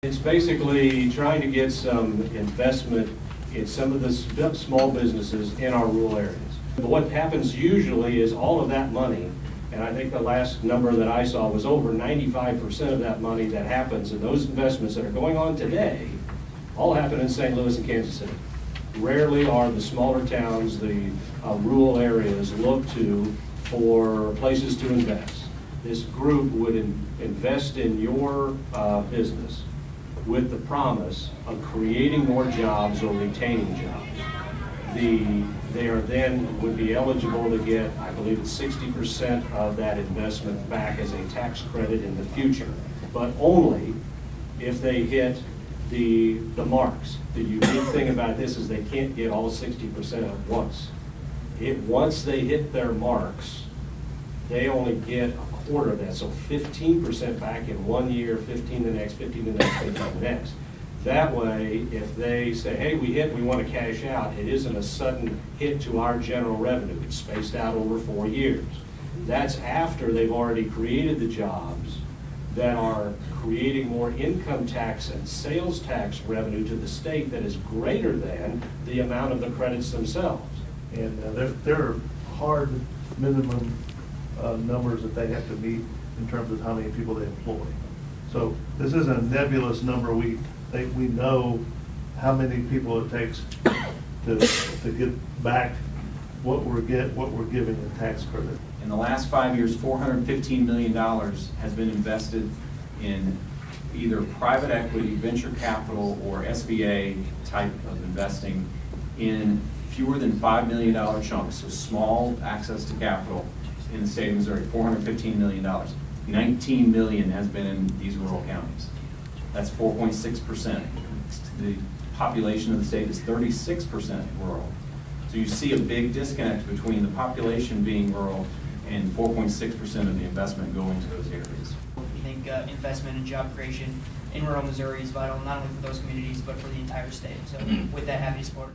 It's basically trying to get some investment in some of the small businesses in our rural areas. But what happens usually is all of that money, and I think the last number that I saw was over 95% of that money that happens in those investments that are going on today, all happen in St. Louis and Kansas City. Rarely are the smaller towns, the rural areas look to for places to invest. This group would invest in your business with the promise of creating more jobs or retaining jobs. They are then would be eligible to get, I believe it's 60% of that investment back as a tax credit in the future, but only if they hit the marks. The unique thing about this is they can't get all 60% at once. Once they hit their marks, they only get a quarter of that, so 15% back in 1 year, 15 the next, 15 the next, 15 the next. That way, if they say, hey, we want to cash out, it isn't a sudden hit to our general revenue. It's spaced out over 4 years. That's after they've already created the jobs that are creating more income tax and sales tax revenue to the state that is greater than the amount of the credits themselves. And there are hard minimum numbers that they have to meet in terms of how many people they employ. So this isn't a nebulous number. We know how many people it takes to get back what we're giving in tax credit. In the last 5 years, $415 million has been invested in either private equity, venture capital, or SBA type of investing in fewer than $5 million chunks, so small access to capital in the state of Missouri, $415 million. $19 million has been in these rural counties. That's 4.6%. The population of the state is 36% rural. So you see a big disconnect between the population being rural and 4.6% of the investment going to those areas. We think investment and job creation in rural Missouri is vital, not only for those communities, but for the entire state. So with that, happy to support it.